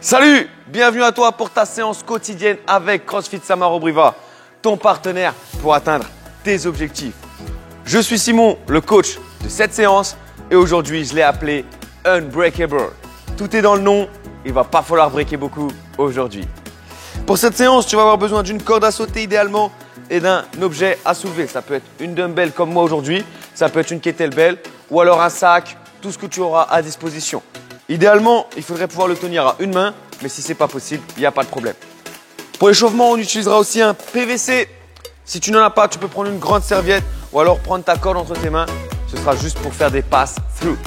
Salut, bienvenue à toi pour ta séance quotidienne avec CrossFit Samarobriva, ton partenaire pour atteindre tes objectifs. Je suis Simon, le coach de cette séance et aujourd'hui je l'ai appelé Unbreakable. Tout est dans le nom, il ne va pas falloir breaker beaucoup aujourd'hui. Pour cette séance, tu vas avoir besoin d'une corde à sauter idéalement et d'un objet à soulever. Ça peut être une dumbbell comme moi aujourd'hui, ça peut être une kettlebell ou alors un sac, tout ce que tu auras à disposition. Idéalement, il faudrait pouvoir le tenir à une main, mais si ce n'est pas possible, il n'y a pas de problème. Pour l'échauffement, on utilisera aussi un PVC. Si tu n'en as pas, tu peux prendre une grande serviette ou alors prendre ta corde entre tes mains. Ce sera juste pour faire des passes through.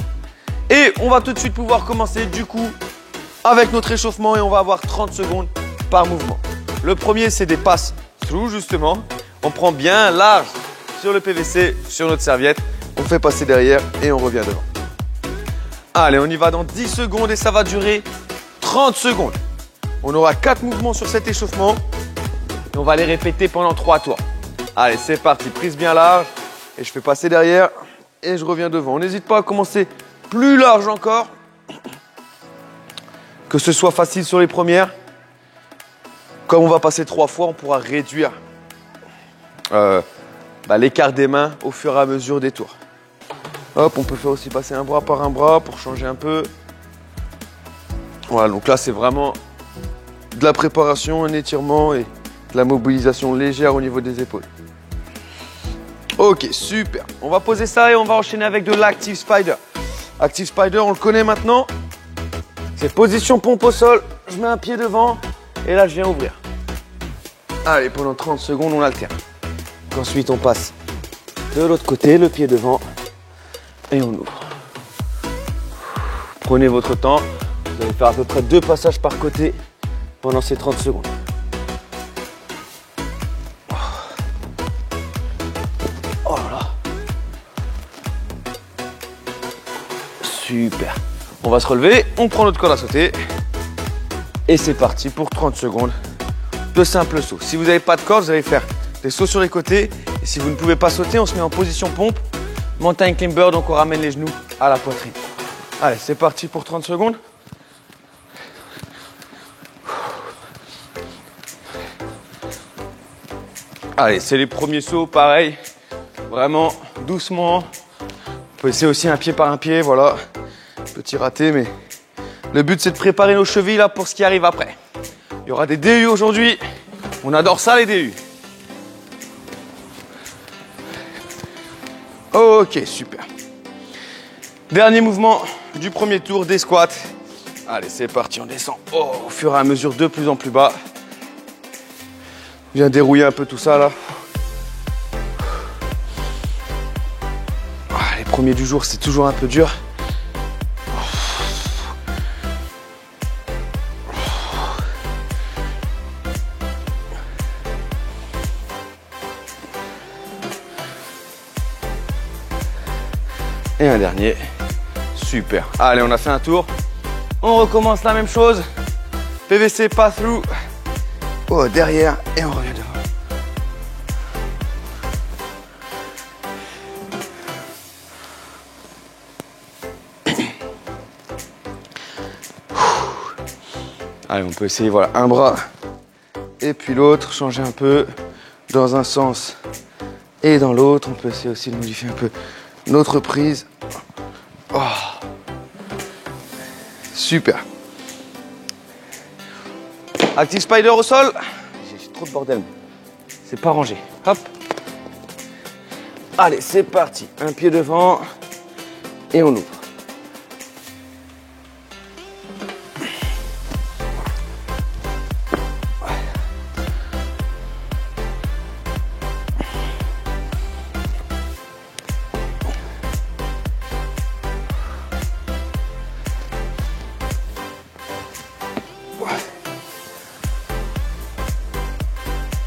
Et on va tout de suite pouvoir commencer du coup avec notre échauffement et on va avoir 30 secondes par mouvement. Le premier, c'est des passes through justement. On prend bien large sur le PVC, sur notre serviette. On fait passer derrière et on revient devant. Allez, on y va dans 10 secondes et ça va durer 30 secondes. On aura 4 mouvements sur cet échauffement et on va les répéter pendant 3 tours. Allez, c'est parti. Prise bien large et je fais passer derrière et je reviens devant. On n'hésite pas à commencer plus large encore. Que ce soit facile sur les premières. Comme on va passer 3 fois, on pourra réduire l'écart des mains au fur et à mesure des tours. Hop, on peut faire aussi passer un bras par un bras pour changer un peu. Voilà, donc là, c'est vraiment de la préparation, un étirement et de la mobilisation légère au niveau des épaules. Ok, super. On va poser ça et on va enchaîner avec de l'Active Spider. Active Spider, on le connaît maintenant. C'est position pompe au sol. Je mets un pied devant et là, je viens ouvrir. Allez, pendant 30 secondes, on alterne. Ensuite, on passe de l'autre côté, le pied devant. Et on ouvre. Prenez votre temps. Vous allez faire à peu près 2 passages par côté pendant ces 30 secondes. Oh là là. Super. On va se relever, on prend notre corde à sauter. Et c'est parti pour 30 secondes de simples sauts. Si vous n'avez pas de corde, vous allez faire des sauts sur les côtés. Et si vous ne pouvez pas sauter, on se met en position pompe. Mountain climber, donc on ramène les genoux à la poitrine. Allez, c'est parti pour 30 secondes. Allez, c'est les premiers sauts, pareil. Vraiment doucement. On peut essayer aussi un pied par un pied, voilà. Petit raté, mais le but c'est de préparer nos chevilles là pour ce qui arrive après. Il y aura des DU aujourd'hui. On adore ça, les DU. Ok, super. Dernier mouvement du premier tour des squats. Allez, c'est parti, on descend au fur et à mesure de plus en plus bas. Je viens dérouiller un peu tout ça là. Les premiers du jour, c'est toujours un peu dur. Et un dernier. Super. Allez, on a fait un tour. On recommence la même chose. PVC pass through. Oh, derrière. Et on revient devant. Allez, on peut essayer, voilà, un bras et puis l'autre, changer un peu dans un sens et dans l'autre. On peut essayer aussi de modifier un peu notre prise. Oh. Super. Active Spider au sol. J'ai trop de bordel. C'est pas rangé. Hop. Allez, c'est parti. Un pied devant et on ouvre.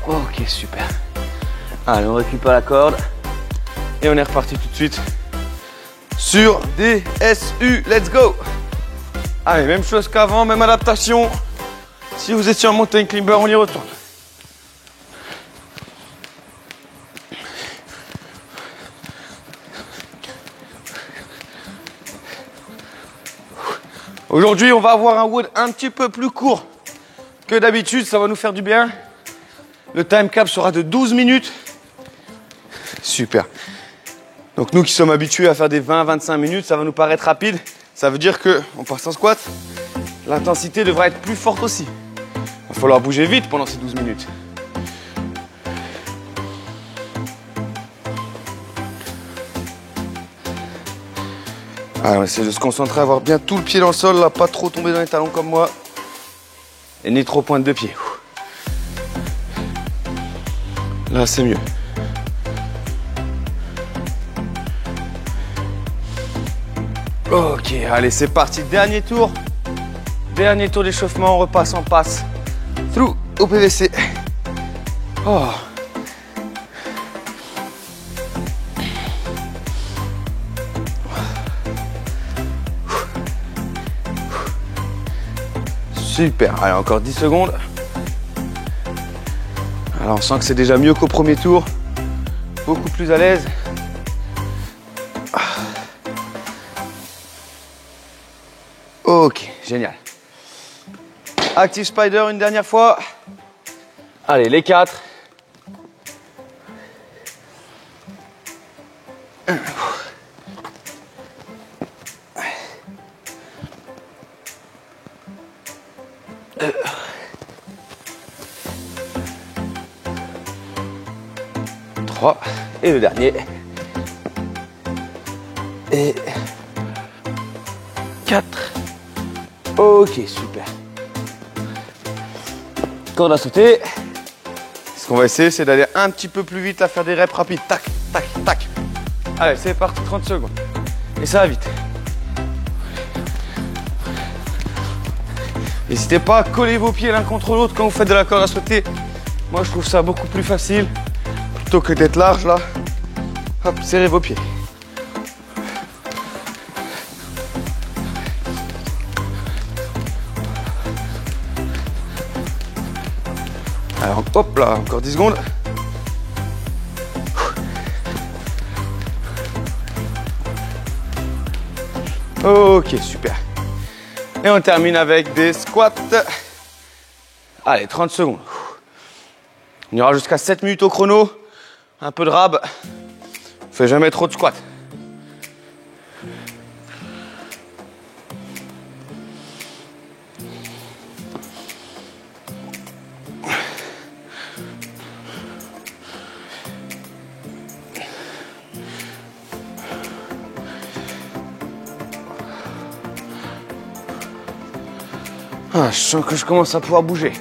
Ok, super. Allez, on récupère la corde et on est reparti tout de suite sur des SU. Let's go. Allez, même chose qu'avant, même adaptation. Si vous étiez en mountain climber, on y retourne. Aujourd'hui, on va avoir un WOD un petit peu plus court que d'habitude. Ça va nous faire du bien. Le time cap sera de 12 minutes. Super. Donc nous qui sommes habitués à faire des 20-25 minutes, ça va nous paraître rapide. Ça veut dire qu'on passe en squat. L'intensité devra être plus forte aussi. Il va falloir bouger vite pendant ces 12 minutes. Alors, on essaie de se concentrer, avoir bien tout le pied dans le sol, là, pas trop tomber dans les talons comme moi. Et ni trop pointe de pied. Là, c'est mieux. Ok, allez, c'est parti. Dernier tour. Dernier tour d'échauffement. On repasse en passe. Through au PVC. Oh. Super, allez, encore 10 secondes. Alors on sent que c'est déjà mieux qu'au premier tour. Beaucoup plus à l'aise. Ok, génial. Active Spider une dernière fois. Allez, les 4. Et le dernier. Et 4. Ok, super. Corde à sauter. Ce qu'on va essayer, c'est d'aller un petit peu plus vite, à faire des reps rapides. Tac, tac, tac. Allez, c'est parti, 30 secondes. Et ça va vite. N'hésitez pas à coller vos pieds l'un contre l'autre quand vous faites de la corde à sauter. Moi, je trouve ça beaucoup plus facile. Plutôt que d'être large là, hop, serrez vos pieds. Alors hop là, encore 10 secondes. Ok, super. Et on termine avec des squats. Allez, 30 secondes. On ira jusqu'à 7 minutes au chrono. Un peu de rab. On fait jamais trop de squat. Ah, je sens que je commence à pouvoir bouger.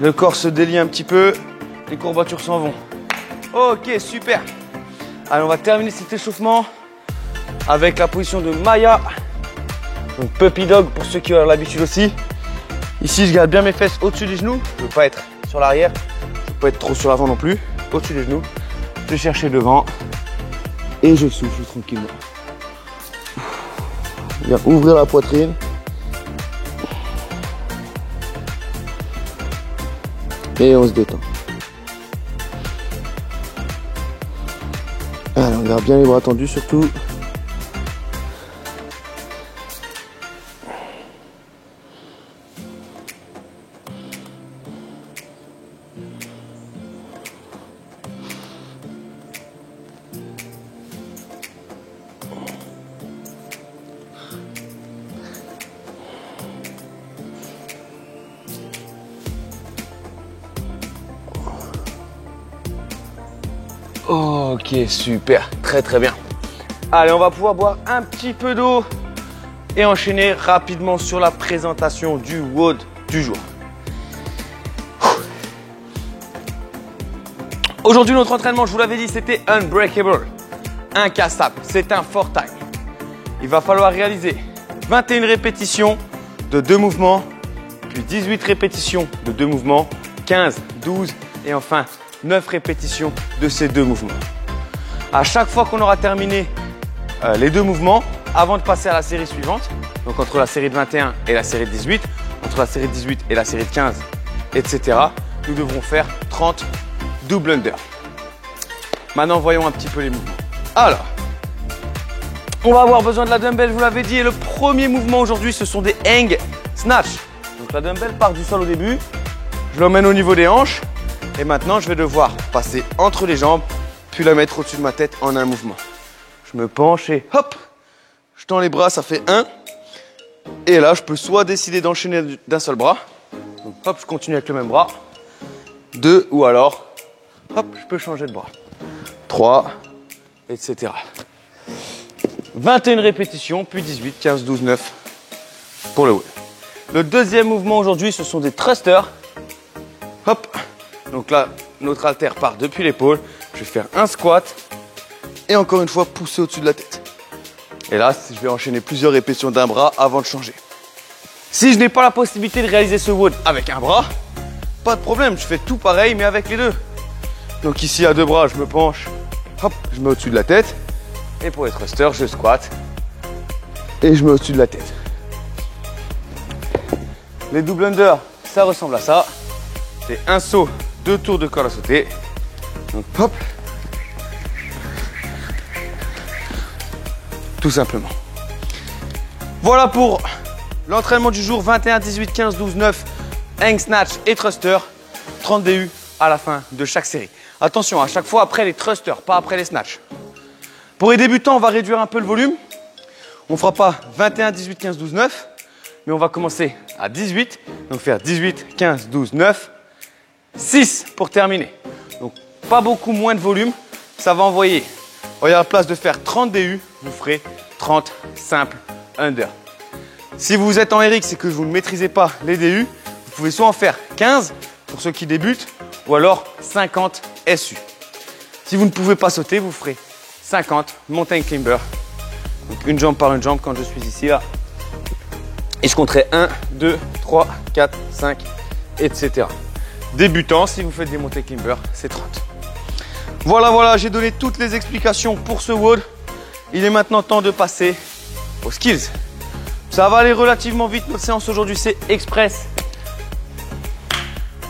Le corps se délie un petit peu. Les courbatures s'en vont. Ok, super. Allez, on va terminer cet échauffement avec la position de Maya. Donc Puppy Dog pour ceux qui ont l'habitude aussi. Ici, je garde bien mes fesses au-dessus des genoux. Je ne veux pas être sur l'arrière. Je ne veux pas être trop sur l'avant non plus. Au-dessus des genoux. Je vais chercher devant. Et je souffle tranquillement. Bien ouvrir la poitrine. Et on se détend. Allez, on garde bien les bras tendus surtout. Ok, super, très très bien. Allez, on va pouvoir boire un petit peu d'eau et enchaîner rapidement sur la présentation du WOD du jour. Aujourd'hui, notre entraînement, je vous l'avais dit, c'était unbreakable, incassable. C'est un fort time. Il va falloir réaliser 21 répétitions de 2 mouvements, puis 18 répétitions de 2 mouvements, 15, 12 et enfin 9 répétitions de ces 2 mouvements. À chaque fois qu'on aura terminé les 2 mouvements, avant de passer à la série suivante, donc entre la série de 21 et la série de 18, entre la série de 18 et la série de 15, etc., nous devrons faire 30 double under. Maintenant, voyons un petit peu les mouvements. Alors, On va avoir besoin de la dumbbell, je vous l'avais dit. Et le premier mouvement aujourd'hui, ce sont des hang snatch. Donc la dumbbell part du sol au début. Je l'emmène au niveau des hanches. Et maintenant, je vais devoir passer entre les jambes, puis la mettre au-dessus de ma tête en un mouvement. Je me penche et hop, je tends les bras, ça fait 1. Et là, je peux soit décider d'enchaîner d'un seul bras. Donc hop, je continue avec le même bras. 2 ou alors, hop, je peux changer de bras. 3, etc. 21 répétitions, puis 18, 15, 12, 9 pour le WOD. Le deuxième mouvement aujourd'hui, ce sont des thrusters. Hop. Donc là, notre haltère part depuis l'épaule. Je vais faire un squat et encore une fois pousser au-dessus de la tête. Et là, je vais enchaîner plusieurs répétitions d'un bras avant de changer. Si je n'ai pas la possibilité de réaliser ce WOD avec un bras, pas de problème, je fais tout pareil mais avec les deux. Donc ici à 2 bras, je me penche, hop, je mets au-dessus de la tête. Et pour les thrusters, je squatte et je mets au-dessus de la tête. Les double under, ça ressemble à ça. C'est un saut, 2 tours de corde à sauter. Donc hop. Tout simplement. Voilà pour l'entraînement du jour 21, 18, 15, 12, 9, hang snatch et thruster. 30 DU à la fin de chaque série. Attention, à chaque fois après les thrusters, pas après les snatchs. Pour les débutants, on va réduire un peu le volume. On ne fera pas 21, 18, 15, 12, 9, mais on va commencer à 18. Donc faire 18, 15, 12, 9, 6 pour terminer. Donc pas beaucoup moins de volume. Ça va envoyer. Il y a la place de faire 30 DU, vous ferez 30 simples under. Si vous êtes en RX et que vous ne maîtrisez pas les DU, vous pouvez soit en faire 15 pour ceux qui débutent, ou alors 50 SU. Si vous ne pouvez pas sauter, vous ferez 50 mountain climber. Donc une jambe par une jambe quand je suis ici là. Et je compterai 1, 2, 3, 4, 5, etc. Débutant, si vous faites des mountain climber, c'est 30. Voilà, j'ai donné toutes les explications pour ce WOD. Il est maintenant temps de passer aux skills. Ça va aller relativement vite. Notre séance aujourd'hui, c'est express.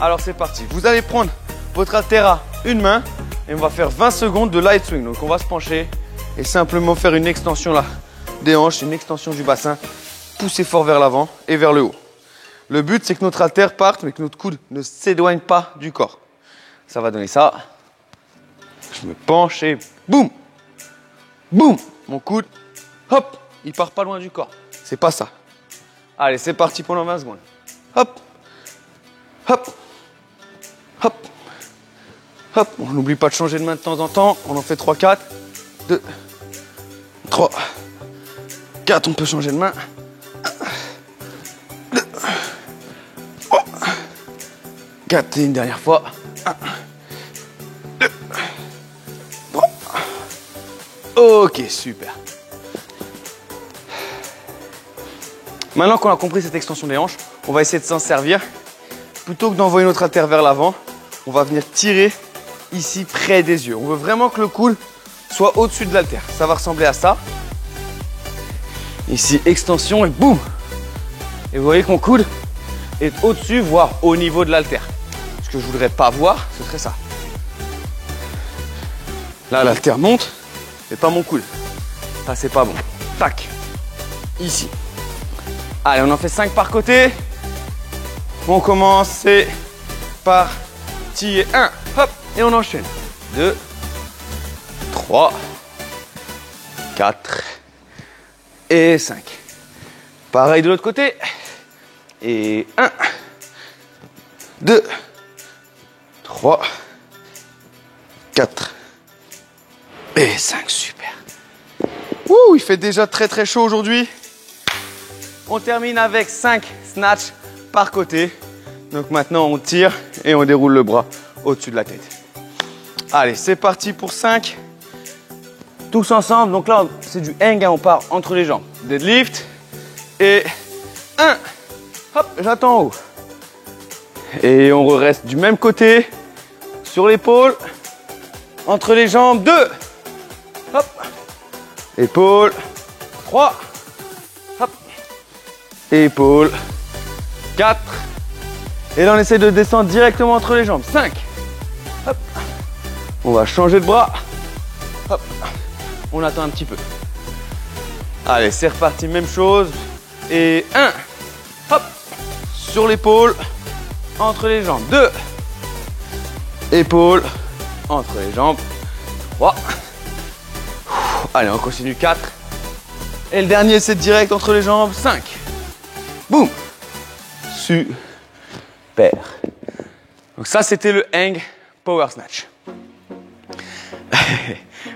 Alors c'est parti. Vous allez prendre votre haltère à une main et on va faire 20 secondes de light swing. Donc on va se pencher et simplement faire une extension là des hanches, une extension du bassin. Pousser fort vers l'avant et vers le haut. Le but, c'est que notre haltère parte, mais que notre coude ne s'éloigne pas du corps. Ça va donner ça. Je me penche et boum, boum. Mon coude, hop, il part pas loin du corps. C'est pas ça. Allez, c'est parti pendant 20 secondes. Hop, hop, hop, hop. On n'oublie pas de changer de main de temps en temps. On en fait 3, 4, 2, 3, 4. On peut changer de main. 2, 3, 4 et une dernière fois. 1, 2, 3. Ok, super. Maintenant qu'on a compris cette extension des hanches, on va essayer de s'en servir. Plutôt que d'envoyer notre haltère vers l'avant, on va venir tirer ici près des yeux. On veut vraiment que le coude soit au-dessus de l'haltère. Ça va ressembler à ça. Ici, extension et boum. Et vous voyez que mon coude est au-dessus, voire au niveau de l'haltère. Ce que je ne voudrais pas voir, ce serait ça. Là, l'haltère monte, mais pas mon coude. Ça, c'est pas bon. Tac. Ici. Allez, on en fait 5 par côté. On commence, c'est parti. 1, hop, et on enchaîne. 2, 3, 4 et 5. Pareil de l'autre côté. Et 1, 2, 3, 4 et 5. Super. Ouh, il fait déjà très très chaud aujourd'hui. On termine avec 5 snatchs par côté. Donc maintenant, on tire et on déroule le bras au-dessus de la tête. Allez, c'est parti pour 5. Tous ensemble. Donc là, c'est du hang. On part entre les jambes. Deadlift. Et 1. Hop, j'attends en haut. Et on reste du même côté. Sur l'épaule. Entre les jambes. 2. Hop. Épaule. 3. Hop. Épaule. 4. Et là, on essaie de descendre directement entre les jambes. 5. Hop. On va changer de bras. Hop. On attend un petit peu. Allez, c'est reparti, même chose. Et 1, hop, sur l'épaule, entre les jambes. 2, épaule, entre les jambes. 3. Allez, on continue. 4. Et le dernier, c'est direct entre les jambes. 5. Boum. Super. Donc ça, c'était le hang power snatch.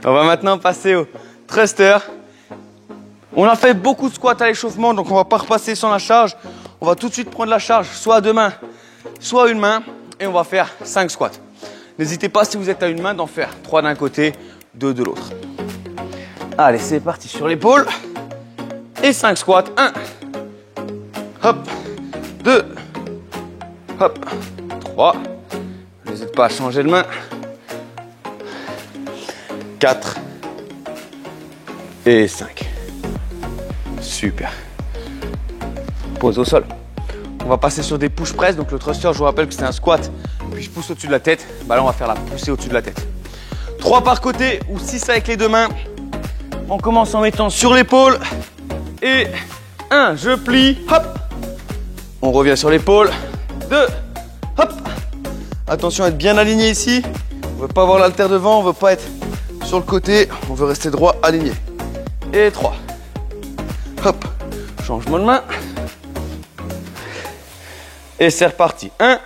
On va maintenant passer au thruster. On a fait beaucoup de squats à l'échauffement, donc on va pas repasser sans la charge. On va tout de suite prendre la charge, soit à 2 mains, soit à 1 main, et on va faire 5 squats. N'hésitez pas, si vous êtes à 1 main, d'en faire 3 d'un côté, 2 de l'autre. Allez, c'est parti sur l'épaule. Et 5 squats. 1, hop, 2, hop, 3. N'hésite pas à changer de main. 4 et 5. Super. Pose au sol. On va passer sur des push press. Donc le thruster, je vous rappelle que c'est un squat, puis je pousse au-dessus de la tête. Bah là, on va faire la poussée au-dessus de la tête. 3 par côté ou 6 avec les 2 mains. On commence en mettant sur l'épaule. Et 1, je plie, hop. On revient sur l'épaule. 2, hop. Attention à être bien aligné ici. On ne veut pas avoir l'haltère devant, on ne veut pas être sur le côté. On veut rester droit, aligné. Et 3. Hop. Changement de main. Et c'est reparti. 1.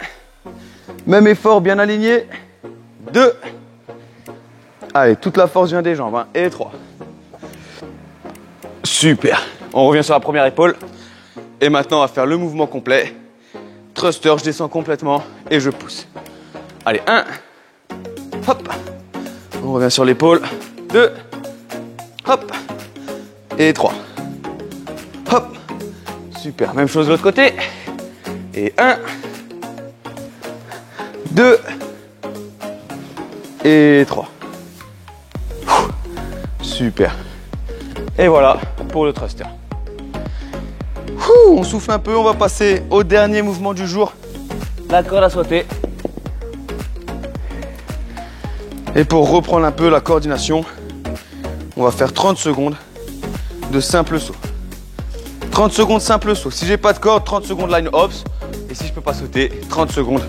Même effort, bien aligné. 2. Allez, toute la force vient des jambes. Hein. Et 3. Super. On revient sur la première épaule. Et maintenant, on va faire le mouvement complet. Thruster, je descends complètement et je pousse. Allez, 1. Hop. On revient sur l'épaule. 2. Hop. Et 3. Hop. Super. Même chose de l'autre côté. Et 1. 2. Et 3. Super. Et voilà pour le thruster. On souffle un peu, on va passer au dernier mouvement du jour, la corde à sauter. Et pour reprendre un peu la coordination, on va faire 30 secondes de simple saut. 30 secondes simple saut. Si j'ai pas de corde, 30 secondes line hops. Et si je peux pas sauter, 30 secondes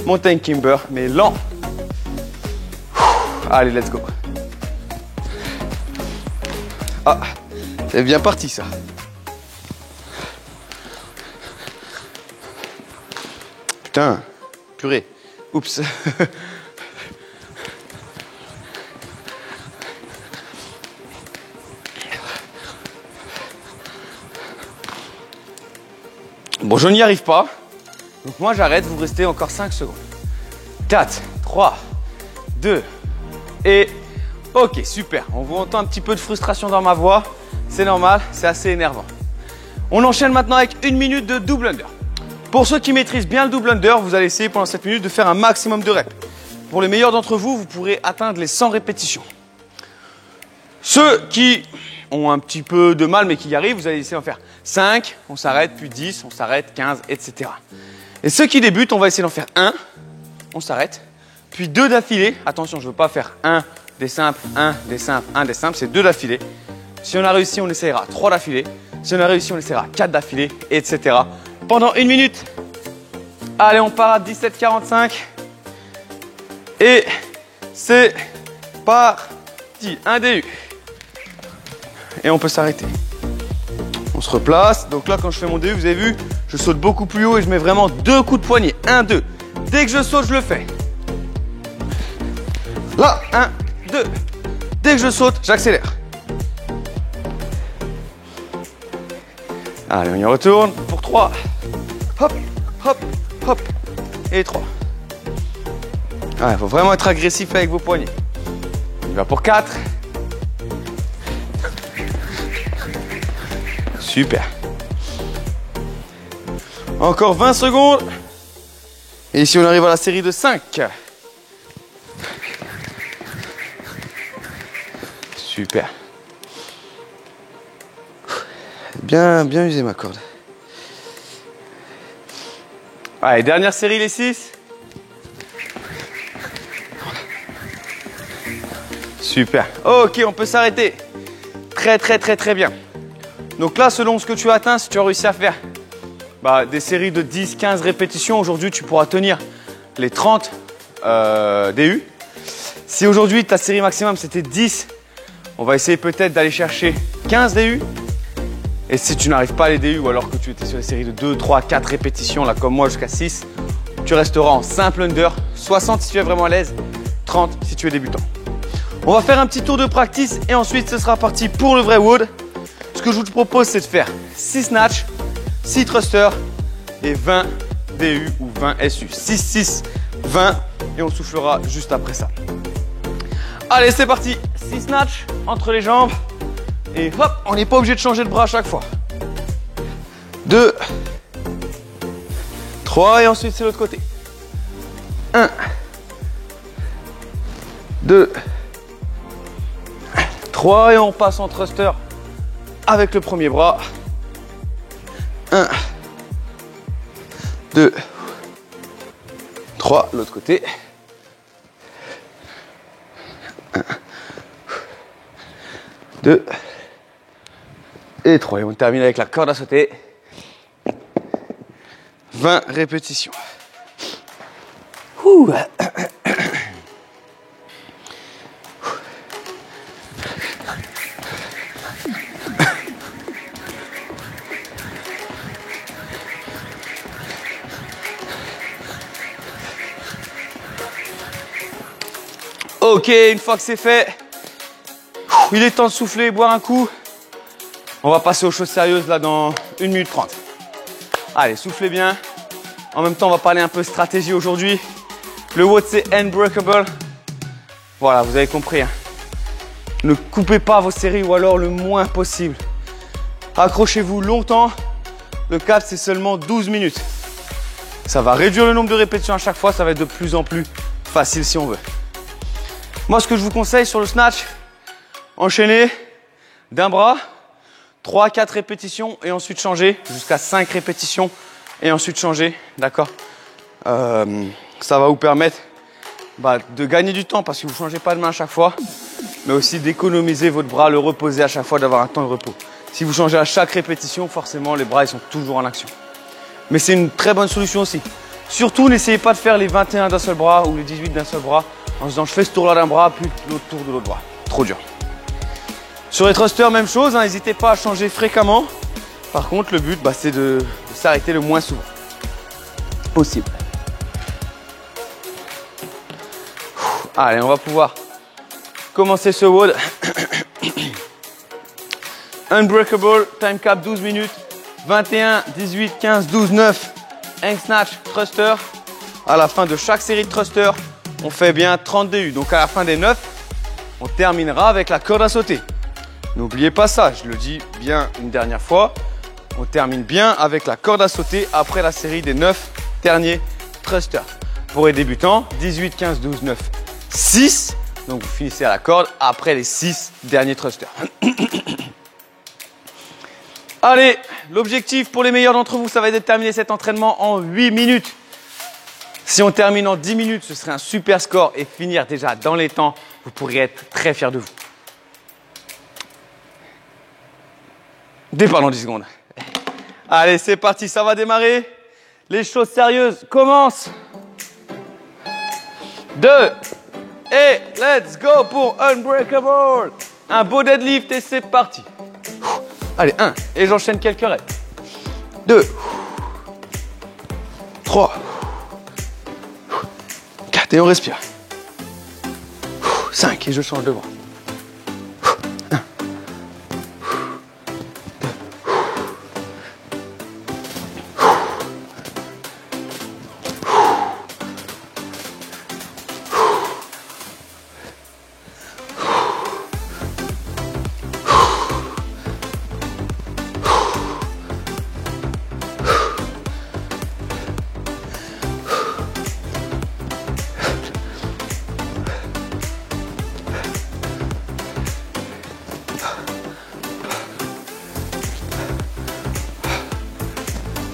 mountain climber, mais lent. Allez, let's go. Ah, c'est bien parti ça. Putain, purée. Oups. Bon, je n'y arrive pas. Donc moi, j'arrête. Vous restez encore 5 secondes. 4, 3, 2 et... Ok, super. On vous entend un petit peu de frustration dans ma voix. C'est normal, c'est assez énervant. On enchaîne maintenant avec 1 minute de double under. Pour ceux qui maîtrisent bien le double under, vous allez essayer pendant 7 minutes de faire un maximum de reps. Pour les meilleurs d'entre vous, vous pourrez atteindre les 100 répétitions. Ceux qui ont un petit peu de mal mais qui y arrivent, vous allez essayer d'en faire 5, on s'arrête, puis 10, on s'arrête, 15, etc. Et ceux qui débutent, on va essayer d'en faire 1, on s'arrête, puis 2 d'affilée. Attention, je ne veux pas faire 1 des simples, 1 des simples, 1 des simples, c'est 2 d'affilée. Si on a réussi, on essaiera 3 d'affilée. Si on a réussi, on essaiera 4 d'affilée, etc. Pendant 1 minute. Allez, on part à 17,45. Et c'est parti. Un DU. Et on peut s'arrêter. On se replace. Donc là, quand je fais mon DU, vous avez vu, je saute beaucoup plus haut et je mets vraiment 2 coups de poignet. 1, 2. Dès que je saute, je le fais. Là, 1, 2. Dès que je saute, j'accélère. Allez, on y retourne pour 3. Hop, hop, hop. Et 3. Il faut vraiment être agressif avec vos poignets. On y va pour 4. Super. Encore 20 secondes. Et ici, on arrive à la série de 5. Super. Bien usé ma corde. Allez, dernière série, les 6. Super. Ok, on peut s'arrêter. Très bien. Donc là, selon ce que tu atteins, si tu as réussi à faire des séries de 10-15 répétitions, aujourd'hui, tu pourras tenir les 30 DU. Si aujourd'hui, ta série maximum, c'était 10, on va essayer peut-être d'aller chercher 15 DU. Et si tu n'arrives pas à les DU, ou alors que tu étais sur les séries de 2, 3, 4 répétitions, là comme moi, jusqu'à 6, tu resteras en simple under, 60 si tu es vraiment à l'aise, 30 si tu es débutant. On va faire un petit tour de practice et ensuite ce sera parti pour le vrai wood. Ce que je vous propose, c'est de faire 6 snatch, 6 thrusters et 20 DU ou 20 SU. 6, 6, 20 et on soufflera juste après ça. Allez, c'est parti. 6 snatch entre les jambes et hop, on n'est pas obligé de changer de bras à chaque fois. 2, 3 et ensuite c'est l'autre côté. 1, 2, 3 et on passe en thruster avec le premier bras. 1, 2, 3, l'autre côté. 1, 2 et 3. Et on termine avec la corde à sauter. 20 répétitions. Ouh. Ok, une fois que c'est fait, il est temps de souffler, boire un coup. On va passer aux choses sérieuses là dans 1 minute 30. Allez, soufflez bien. En même temps, on va parler un peu stratégie aujourd'hui. Le WOD, c'est unbreakable. Voilà, vous avez compris. Hein. Ne coupez pas vos séries ou alors le moins possible. Accrochez-vous longtemps. Le cap, c'est seulement 12 minutes. Ça va réduire le nombre de répétitions à chaque fois. Ça va être de plus en plus facile si on veut. Moi, ce que je vous conseille sur le snatch, enchaîner d'un bras, 3-4 répétitions et ensuite changer jusqu'à 5 répétitions et ensuite changer, d'accord. Ça va vous permettre de gagner du temps parce que vous ne changez pas de main à chaque fois, mais aussi d'économiser votre bras, le reposer à chaque fois, d'avoir un temps de repos. Si vous changez à chaque répétition, forcément, les bras ils sont toujours en action. Mais c'est une très bonne solution aussi. Surtout, n'essayez pas de faire les 21 d'un seul bras ou les 18 d'un seul bras en se disant je fais ce tour-là d'un bras, puis l'autre tour de l'autre bras. Trop dur. Sur les thrusters, même chose, n'hésitez pas à changer fréquemment. Par contre, le but, c'est de s'arrêter le moins souvent possible. Allez, on va pouvoir commencer ce WOD. Unbreakable, time cap 12 minutes. 21, 18, 15, 12, 9. Hang snatch, thruster. À la fin de chaque série de thruster, on fait bien 30 DU. Donc à la fin des 9, on terminera avec la corde à sauter. N'oubliez pas ça, je le dis bien une dernière fois. On termine bien avec la corde à sauter après la série des 9 derniers thrusters. Pour les débutants, 18, 15, 12, 9, 6. Donc vous finissez à la corde après les 6 derniers thrusters. Allez, l'objectif pour les meilleurs d'entre vous, ça va être de terminer cet entraînement en 8 minutes. Si on termine en 10 minutes, ce serait un super score et finir déjà dans les temps, vous pourriez être très fiers de vous. Départ dans 10 secondes. Allez, c'est parti, ça va démarrer. Les choses sérieuses commencent. 2 et let's go pour Unbreakable. Un beau deadlift et c'est parti. Allez, 1 et j'enchaîne quelques reps. 2, 3, 4 et on respire. 5 et je change de bras. 1, 2,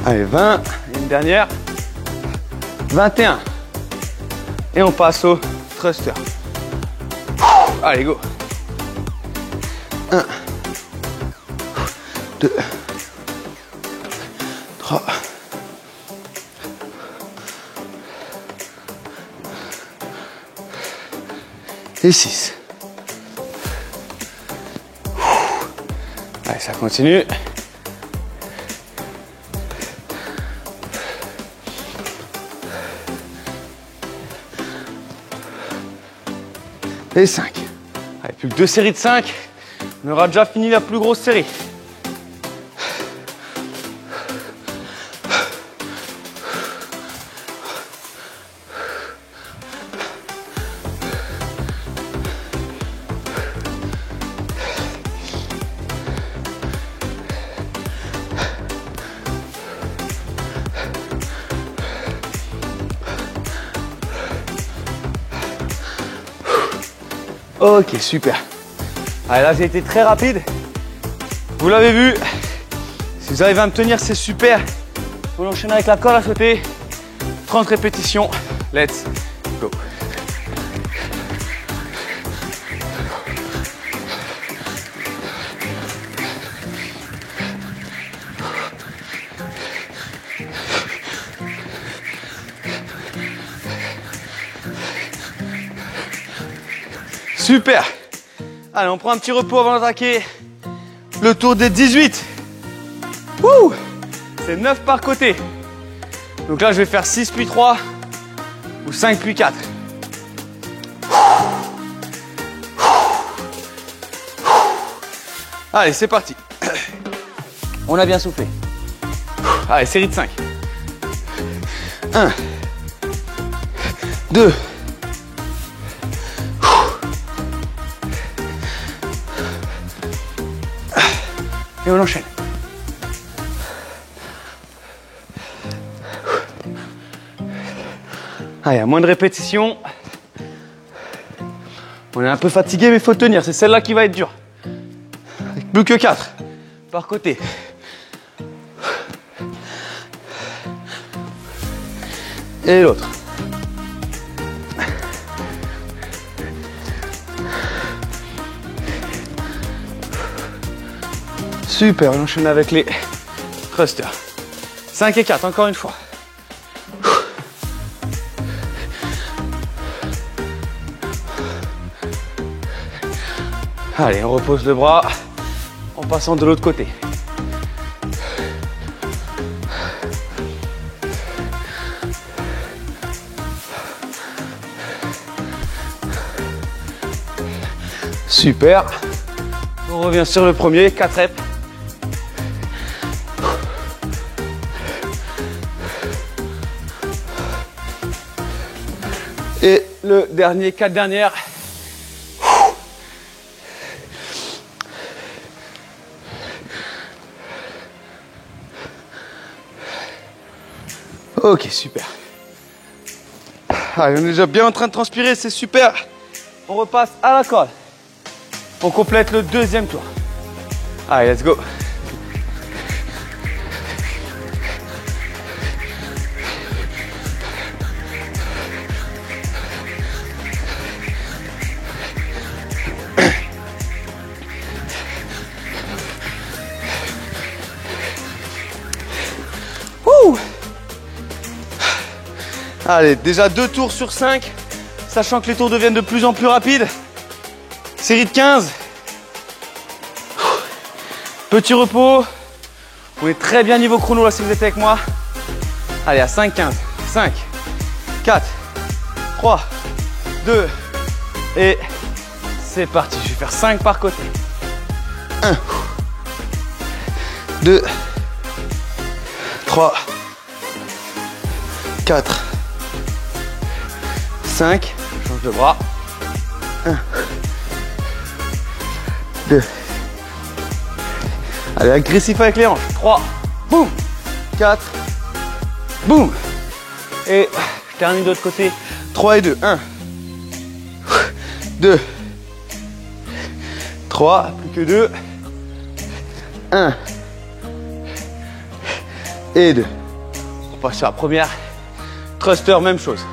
allez, 20, une dernière, 21. Et on passe au thruster. Allez, go. 1, 2, 3, et 6. Allez, ça continue. Et 5. Allez, plus que 2 séries de 5. On aura déjà fini la plus grosse série. Ok, super. Allez, là, j'ai été très rapide. Vous l'avez vu. Si vous arrivez à me tenir, c'est super. On enchaîne avec la corde à sauter. 30 répétitions. Let's go. Super. Allez, on prend un petit repos avant d'attaquer le tour des 18. Ouh, c'est 9 par côté. Donc là, je vais faire 6 puis 3 ou 5 puis 4. Allez, c'est parti. On a bien soufflé. Allez, série de 5. 1, 2, et on enchaîne. Allez, à moins de répétitions. On est un peu fatigué, mais il faut tenir. C'est celle-là qui va être dure. Avec plus que 4 par côté. Et l'autre. Super, on enchaîne avec les thrusters. 5 et 4, encore une fois. Allez, on repose le bras en passant de l'autre côté. Super. On revient sur le premier, 4 reps. Et le dernier, 4 dernières. Ok, super. Allez, on est déjà bien en train de transpirer, c'est super. On repasse à la corde. On complète le deuxième tour. Allez, let's go. Allez, déjà 2 tours sur 5, sachant que les tours deviennent de plus en plus rapides. Série de 15. Petit repos. On est très bien niveau chrono là si vous êtes avec moi. Allez, à 5, 15. 5, 4, 3, 2, et c'est parti. Je vais faire 5 par côté. 1, 2, 3, 4, 5, je change de bras. 1, 2. Allez, agressif avec les hanches. 3, boum. 4, boum. Et je termine de l'autre côté. 3 et 2. 1, 2, 3, plus que 2. 1 et 2. On passe sur la première. Thruster, même chose.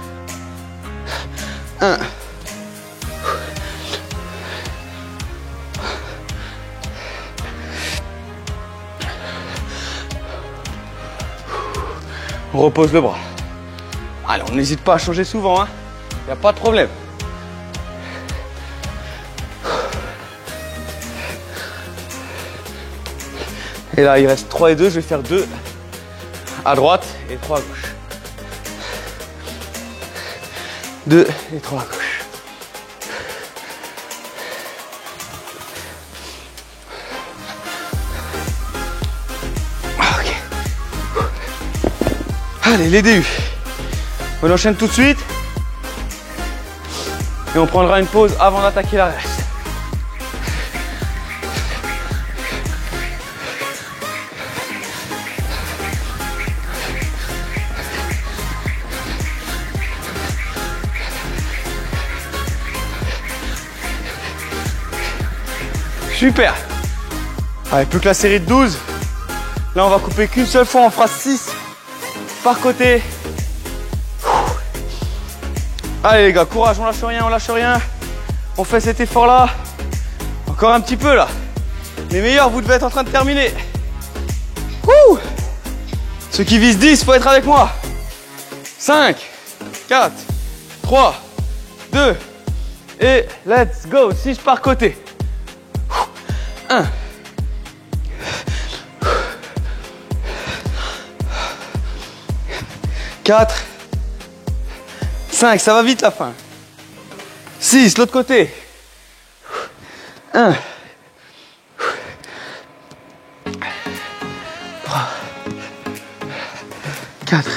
1. On repose le bras. Allez, on n'hésite pas à changer souvent, hein. Il n'y a pas de problème. Et là, il reste 3 et 2. Je vais faire 2 à droite et 3 à gauche. 2 et 3 à gauche. Ok. Allez, les DU. On enchaîne tout de suite. Et on prendra une pause avant d'attaquer la reste. Super. Allez, plus que la série de 12. Là, on va couper qu'une seule fois. On fera 6 par côté. Allez les gars, courage, on lâche rien, on lâche rien. On fait cet effort-là. Encore un petit peu là. Les meilleurs, vous devez être en train de terminer. Wouh! Ceux qui visent 10, faut être avec moi. 5, 4, 3, 2 et let's go. 6 par côté. 1. 4. 5, ça va vite la fin. 6, l'autre côté. 1. 3. 4.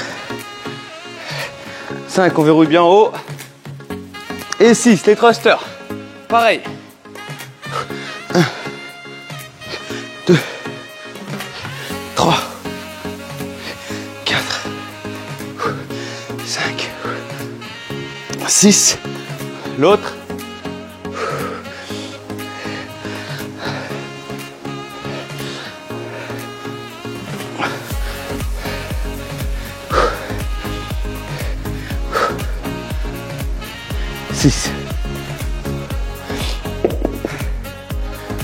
5, on verrouille bien en haut. Et 6, les thrusters. Pareil. 1. 2. 3. 4. 5. 6, l'autre.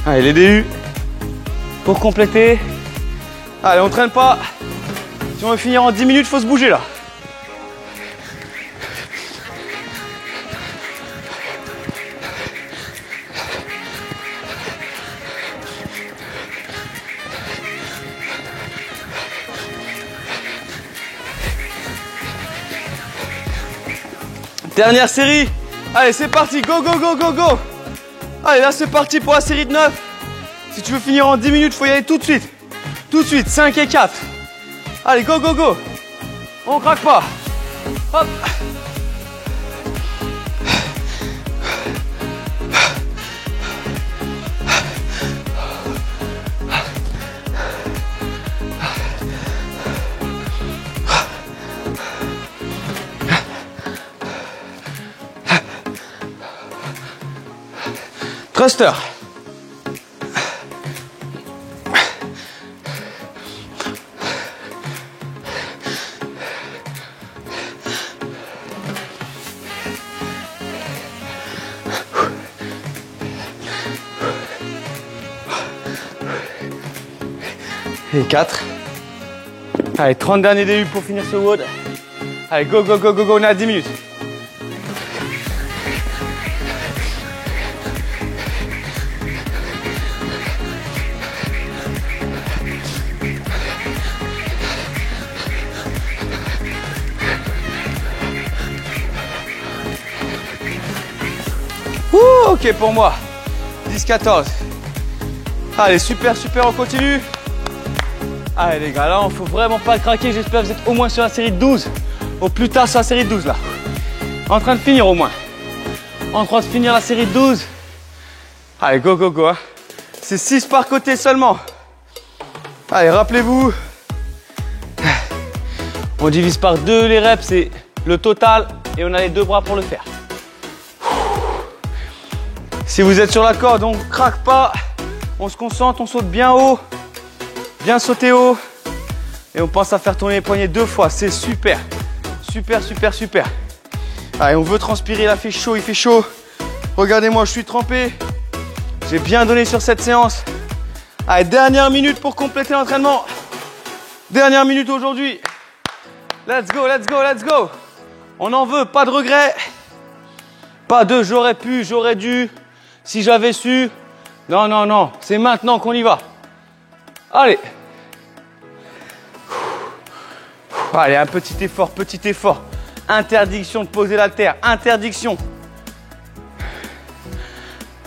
Allez, les DU pour compléter. Allez, on traîne pas. Si on veut finir en 10 minutes, faut se bouger là. Dernière série. Allez, c'est parti. Go, go, go, go, go. Allez, là, c'est parti pour la série de 9. Si tu veux finir en 10 minutes, il faut y aller tout de suite. Tout de suite, 5 et 4. Allez, go, go, go. On craque pas. Hop. Thruster. Et 4. Allez, 30 derniers DU pour finir ce WOD. Allez, go, go, go, go, go, on est à 10 minutes. Ok pour moi. 10-14. Allez, super, super, on continue. Allez les gars, là on faut vraiment pas craquer. J'espère que vous êtes au moins sur la série de 12. Au plus tard sur la série de 12 là. En train de finir au moins. En train de finir la série de 12. Allez, go, go, go. Hein. C'est 6 par côté seulement. Allez, rappelez-vous. On divise par 2 les reps, c'est le total. Et on a les 2 bras pour le faire. Si vous êtes sur la corde, on ne craque pas. On se concentre, on saute bien haut. Bien sauter haut. Et on pense à faire tourner les poignets 2 fois. C'est super. Super, super, super. Allez, on veut transpirer. Là, il fait chaud, il fait chaud. Regardez-moi, je suis trempé. J'ai bien donné sur cette séance. Allez, dernière minute pour compléter l'entraînement. Dernière minute aujourd'hui. Let's go, let's go, let's go. On en veut, pas de regrets. Pas de j'aurais pu, j'aurais dû, si j'avais su. Non, non, non, c'est maintenant qu'on y va. Allez. Allez, un petit effort, petit effort. Interdiction de poser l'haltère, interdiction.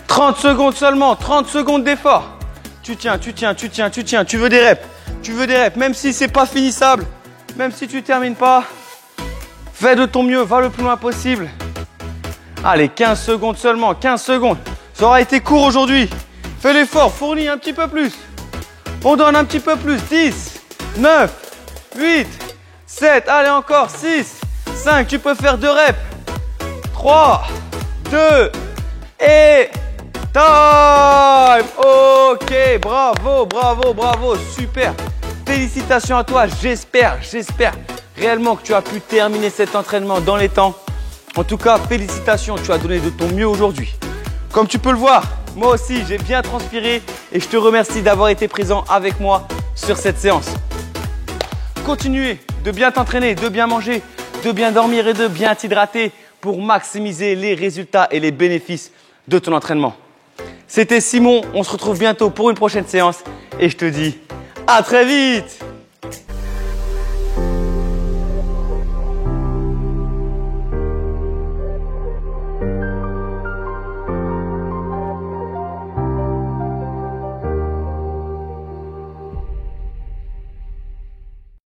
30 secondes seulement, 30 secondes d'effort. Tu tiens, tu tiens, tu tiens, tu tiens. Tu veux des reps, tu veux des reps. Même si c'est pas finissable, même si tu termines pas, fais de ton mieux, va le plus loin possible. Allez, 15 secondes seulement, 15 secondes. Ça aura été court aujourd'hui. Fais l'effort, fournis un petit peu plus. On donne un petit peu plus. 10, 9, 8, 7, allez encore, 6, 5, tu peux faire 2 reps. 3, 2 et time. Ok, bravo, bravo, bravo, super. Félicitations à toi, j'espère réellement que tu as pu terminer cet entraînement dans les temps. En tout cas, félicitations, tu as donné de ton mieux aujourd'hui. Comme tu peux le voir, moi aussi, j'ai bien transpiré et je te remercie d'avoir été présent avec moi sur cette séance. Continuez de bien t'entraîner, de bien manger, de bien dormir et de bien t'hydrater pour maximiser les résultats et les bénéfices de ton entraînement. C'était Simon, on se retrouve bientôt pour une prochaine séance et je te dis à très vite.